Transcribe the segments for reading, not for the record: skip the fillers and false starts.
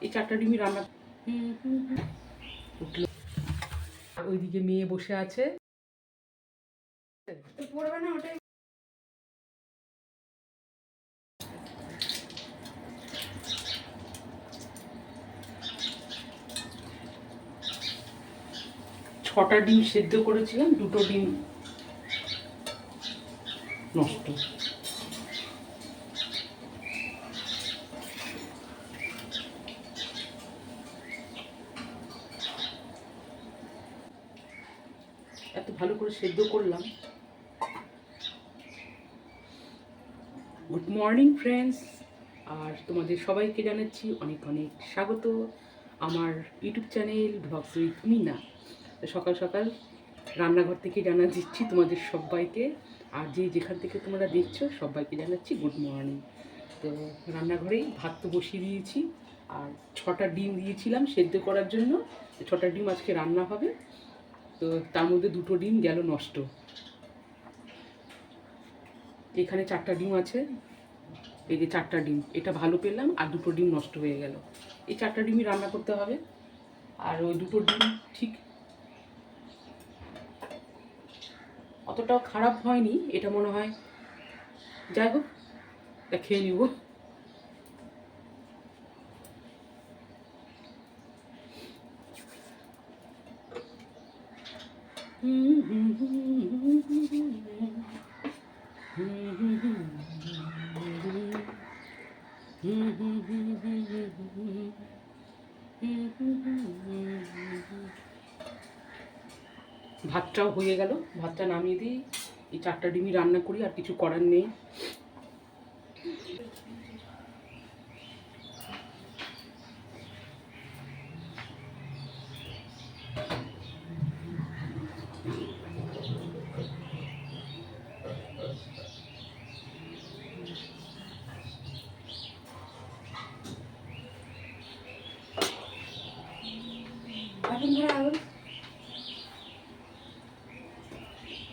এই 4টা ডিমই রান্না। উঠলো, ওইদিকে মেয়ে বসে আছে। পড়বে না ওটাই। 6টা ডিম সেদ্ধ করেছিলাম, 2টো ডিম নষ্ট। এত ভালো করে সেদ্ধ করলাম। গুড মর্নিং ফ্রেন্ডস, আর তোমাদের সবাইকে জানাচ্ছি অনেক অনেক স্বাগত আমার YouTube channel vlogs with Mina. সকাল সকাল রান্নাঘর থেকে দিচ্ছি তোমাদের সবাইকে, আর যেখান থেকে তোমরা দেখছো সবাইকে জানাচ্ছি গুড মর্নিং। তো রান্নাঘরেই ভাত তো বসিয়ে দিয়েছি, আর 6টা ডিম দিয়েছিলাম সেদ্ধ করার জন্য। 6টা ডিম আজকে রান্না হবে। তো তার মধ্যে 2টো ডিম গেল নষ্ট। এখানে 4টা ডিম আছে, এই যে 4টা ডিম, এটা ভালো পেলাম, আর 2টো ডিম নষ্ট হয়ে গেল। এই 4টা ডিমই রান্না করতে হবে। আর ওই 2টো ডিম ঠিক অতটাও খারাপ হয়নি, এটা মনে হয়। যাই হোক, তা খেয়ে নিব। ভাতটাও হয়ে গেল, ভাতটা নামিয়ে দিই। এই 4টা ডিমই রান্না করি, আর কিছু করার নেই।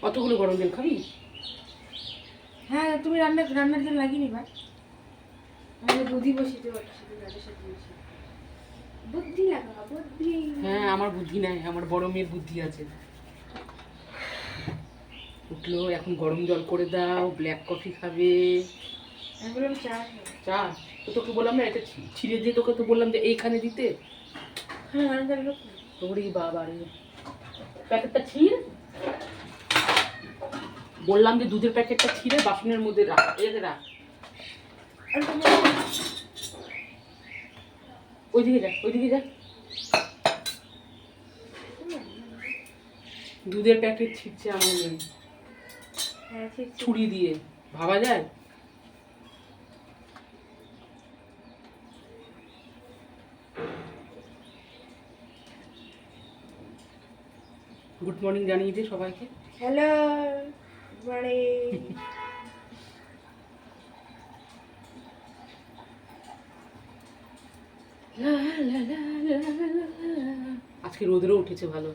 অতগুলো গরম জল খাবি? হ্যাঁ, তুমি রান্নার জন্য লাগিয়ে নিবা। আমি বুদ্ধি বসিয়ে বুদ্ধি লাগাবা, বুদ্ধি। হ্যাঁ, আমার বুদ্ধি নাই, আমার বড় মেয়ের বুদ্ধি আছে। উঠলো, এখন গরম জল করে দাও, ব্ল্যাক কফি খাবে। আমি বললাম চা। চা? তো তোকে বললাম না এটা ছিঁড়ে দিয়ে, তোকে তো বললাম যে এইখানে দিতে। হ্যাঁ, গরম জল লোক। ওরে বাবা রে, প্যাকেটটা ছিঁড়। বললাম যে দুধের প্যাকেটটা ছিঁড়ে বাসনের মধ্যে রাখ, এতে রাখ। ওইদিকে যা, ওইদিকে যা। দুধের প্যাকেট ছিঁড়ছে আমার মেয়ে ছুরি দিয়ে, ভাবা যায়? গুড মর্নিং জানিয়ে দে সবাইকে। Hello, morning. আজকে রোদেরও উঠেছে ভালো,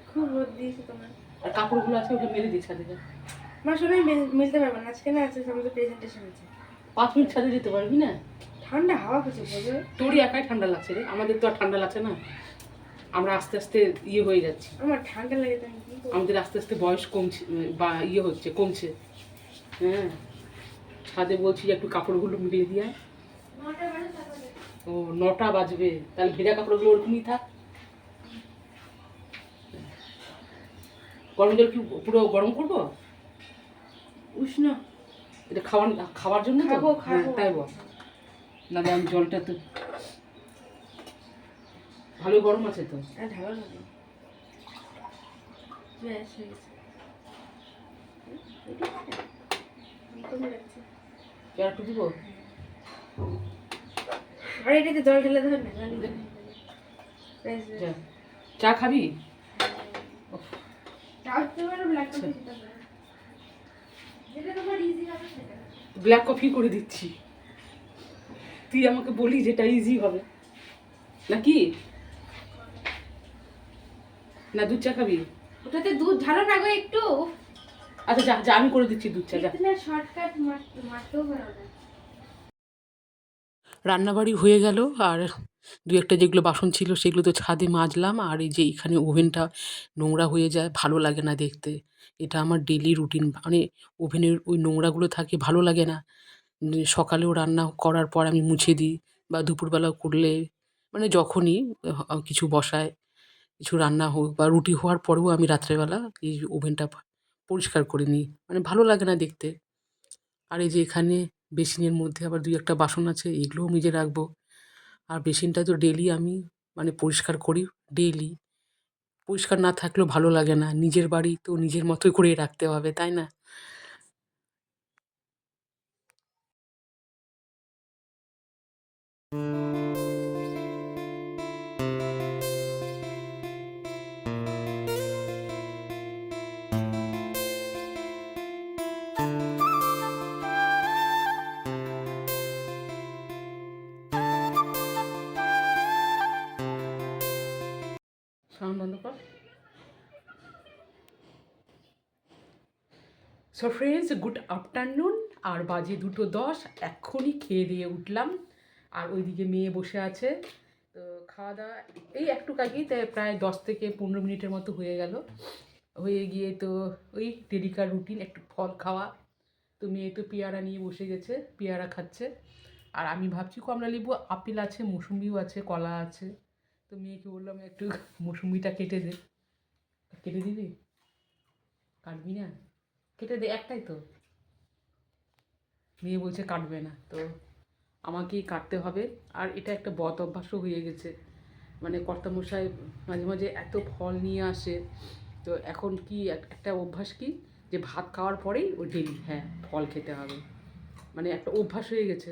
খুব রোদ দিয়েছে তোমার। আর কাপড়গুলো আছে ওটা মেলে দিচ্ছে ছাদে। আমার সবাই মিলতে পারবে না আজকে, না আজকে আমাদের প্রেজেন্টেশন আছে। 5 মিনিট ছাদে যেতে পারবি না? ঠান্ডা হাওয়া করছে বলবে। তোরই একাই ঠান্ডা লাগছে রে, আমাদের তো আর ঠান্ডা লাগছে না। আমরা আস্তে আস্তে ইয়ে হয়ে যাচ্ছি। আমার ঠান্ডা লাগে তো, আমাদের আস্তে আস্তে বয়স কমছে, বা ইয়ে হচ্ছে, কমছে। হ্যাঁ, ছাদে বলছি একটু কাপড়গুলো মিলিয়ে দিয়ে। ও 9টা বাজবে, তাহলে ভেজা কাপড়গুলো ওরকমই থাক। গরম জল কি পুরো গরম করবো? উষ্ণ। এটা খাওয়ার জন্য তো? খাবো। তাই বল না, আমি জলটা তো ভালো গরম আছে তো। ঢালা লাগে। একটু দিব। আর এটাতে জল ঢেলে ধর না। চা খাবি? ব্ল্যাক কফি করে দিচ্ছি, তুই আমাকে বলি যেটা ইজি হবে নাকি? না দুধ চা খাবি? ওটাতে দুধ ঢালো না গো একটু। আচ্ছা যা যা, আমি করে দিচ্ছি দুধ চা, যা। শর্টকাট মারতেও পারো না। রান্নাবাড়ি হয়ে গেল। আর দু একটা যেগুলো বাসন ছিল সেগুলো তো ছাদে মাজলাম। আর এই যে এখানে ওভেনটা নোংরা হয়ে যায়, ভালো লাগে না দেখতে। এটা আমার ডেলি রুটিন, মানে ওভেনের ওই নোংরাগুলো থাকে, ভালো লাগে না। সকালেও রান্না করার পর আমি মুছে দিই, বা দুপুরবেলাও করলে, মানে যখনই কিছু বসায়, কিছু রান্না হোক বা রুটি হওয়ার পরেও আমি রাত্রেবেলা এই ওভেনটা পরিষ্কার করে নিই, মানে ভালো লাগে না দেখতে। আর এই যে এখানে বেসিনের মধ্যে আবার দুই একটা বাসন আছে, এগুলোও মেজে রাখবো। আর বেসিনটা তো ডেলি আমি মানে পরিষ্কার করি, ডেইলি। পরিষ্কার না থাকলেও ভালো লাগে না, নিজের বাড়ি তো নিজের মতোই করেই রাখতে হবে, তাই না? সাউন্ড বন্ধ কর। So friends, good afternoon. আর বাজে 2:10, এক্ষুনি খেয়ে দিয়ে উঠলাম। আর ওইদিকে মেয়ে বসে আছে। তো খাওয়া দাওয়া এই একটু আগেই, তাই প্রায় 10 থেকে 15 মিনিটের মতো হয়ে গেল। হয়ে গিয়ে তো ওই ডেলিকার রুটিন, একটু ফল খাওয়া। তো মেয়ে তো পেয়ারা নিয়ে বসে গেছে, পেয়ারা খাচ্ছে। আর আমি ভাবছি কমলা লেবু, আপেল আছে, মৌসুমিও আছে, কলা আছে। তো মেয়েকে বললাম একটু মৌসুমিটা কেটে দে। কেটে দিবি? কাটবি না? কেটে দে, একটাই তো। মেয়ে বলছে কাটবে না, তো আমাকেই কাটতে হবে। আর এটা একটা বদ অভ্যাসও হয়ে গেছে, মানে কর্তামশাই মাঝে মাঝে এত ফল নিয়ে আসে। তো এখন কি একটা অভ্যাস কি, যে ভাত খাওয়ার পরেই ও ডেলি হ্যাঁ ফল খেতে হবে, মানে একটা অভ্যাস হয়ে গেছে।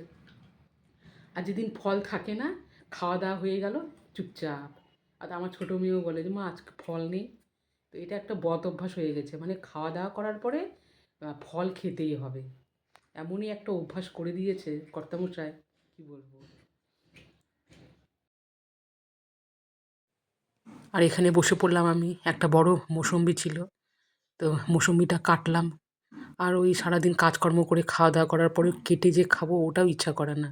আর যেদিন ফল থাকে না, খাওয়া দাওয়া হয়ে গেল, চুপচাপ। আর আমার ছোটো মেয়েও বলে যে মা আজকে ফল নেই। তো এটা একটা বদ অভ্যাস হয়ে গেছে, মানে খাওয়া দাওয়া করার পরে ফল খেতেই হবে, এমনই একটা অভ্যাস করে দিয়েছে কর্তামশাই, কি বলবো। আর এখানে বসে পড়লাম আমি, একটা বড় মৌসুম্বি ছিল, তো মৌসুম্বিটা কাটলাম। আর ওই সারাদিন কাজকর্ম করে খাওয়া দাওয়া করার পরে কেটে যে খাবো ওটাও ইচ্ছা করে না।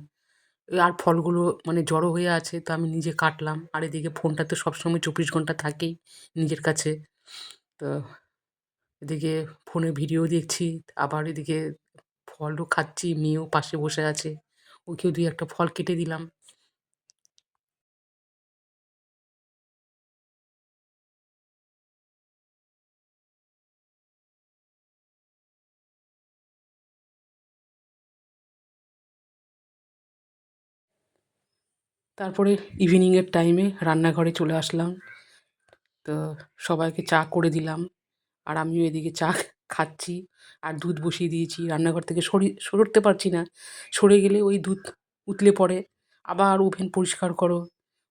আর ফলগুলো মানে জড়ো হয়ে আছে, তো আমি নিজে কাটলাম। আর এদিকে ফোনটা তো সবসময় 24 ঘন্টা থাকেই নিজের কাছে। তো এদিকে ফোনে ভিডিও দেখছি, আবার এদিকে ফলও খাচ্ছি, মেয়েও পাশে বসে আছে, ওকেও দুই একটা ফল কেটে দিলাম। তারপরে ইভিনিংয়ের টাইমে রান্নাঘরে চলে আসলাম। তো সবাইকে চা করে দিলাম। আর আমিও এদিকে চা খাচ্ছি। আর দুধ বসিয়ে দিয়েছি, রান্নাঘর থেকে সরতে পারছি না, সরে গেলে ওই দুধ উতলে পড়ে, আবার ওভেন পরিষ্কার করো,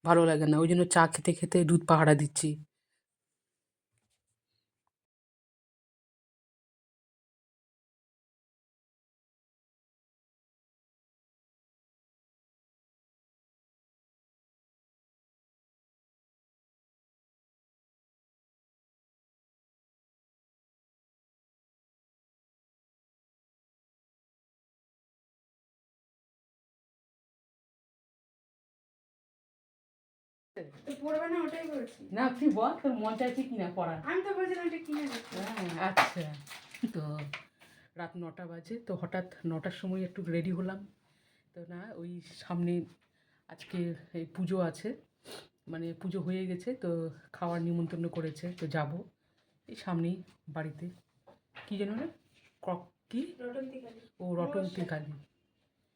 ভালো লাগে না। ওই জন্য চা খেতে খেতে দুধ পাহারা দিচ্ছি। তো পড়বে না, ওটাই বলছি। না তুই বল, তোর মন চাইছে কিনা পড়ার। আমি তো বলছিলাম এটা কিনে দিতে। হ্যাঁ আচ্ছা। তো রাত 9টা বাজে, তো হঠাৎ 9টার সময় একটু রেডি হলাম। তো না, ওই সামনে আজকে এই পুজো আছে, মানে পুজো হয়ে গেছে, তো খাওয়ার নিমন্ত্রণ করেছে, তো যাব এই সামনেই বাড়িতে। কী যেন রে, কক কি, রটন্তি কালী। ও রটন্তী কালী।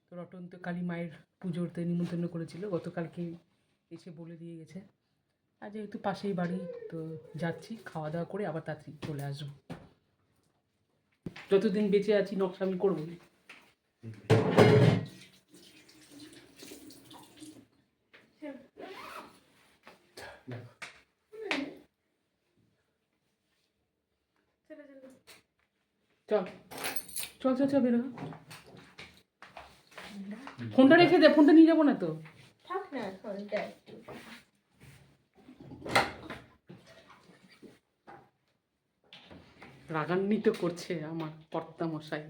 তো রটন্তী কালী মায়ের পুজোতে নিমন্ত্রণ করেছিল, গতকালকে এসে বলে দিয়ে গেছে। আর যেহেতু পাশেই বাড়ি, তো যাচ্ছি, খাওয়া দাওয়া করে আবার তাড়াতাড়ি চলে আসবো। যতদিন বেঁচে আছি নকশামি করবোই। চলো চলো। চল চল চল চল, বেরো। ফোনটা রেখে দে, ফোনটা নিয়ে যাবো না তো। থাক না ফোনটা একটু। রাগান্বিত করছে আমার কর্তামশাই,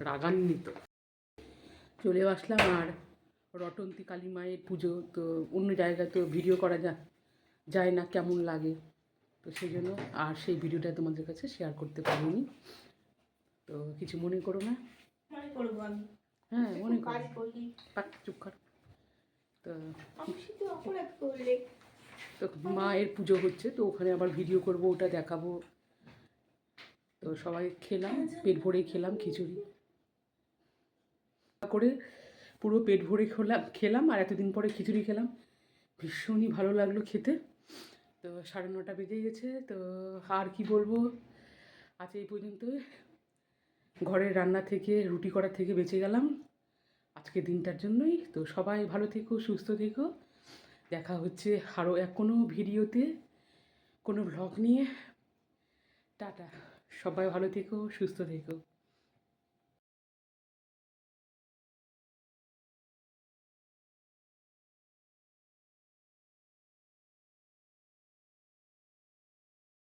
রাগান্বিত। চলে আসলাম। আর রটন্তী কালী মায়ের পুজো, তো অন্য জায়গায় তো ভিডিও করা যায় না, কেমন লাগে, তো সেই জন্য আর সেই ভিডিওটা তোমাদের কাছে শেয়ার করতে পারিনি। তো কিছু মনে করো না। মনে করবো আমি। হ্যাঁ মনে কাজ করো। করি। পাক চুপ কর। তো আমি শুধু অপরাধ করলে। তো মায়ের পুজো হচ্ছে, তো ওখানে আবার ভিডিও করব, ওটা দেখাবো। তো সবাই খেলাম, পেট ভরে খেলাম খিচুড়ি করে, পুরো পেট ভরে খেলাম। আর এতদিন পরে খিচুড়ি খেলাম, ভীষণই ভালো লাগলো খেতে। তো 9:30 বেজে গেছে। তো আর কি বলবো, আজ এই পর্যন্তই। ঘরের রান্না থেকে, রুটি করা থেকে বেঁচে গেলাম আজকে দিনটার জন্যই। তো সবাই ভালো থেকো, সুস্থ থেকো। দেখা হচ্ছে আরও কোনো ভিডিওতে, কোনো ভ্লগ নিয়ে। টাটা। সবাই ভালো থেকো, সুস্থ থেকো।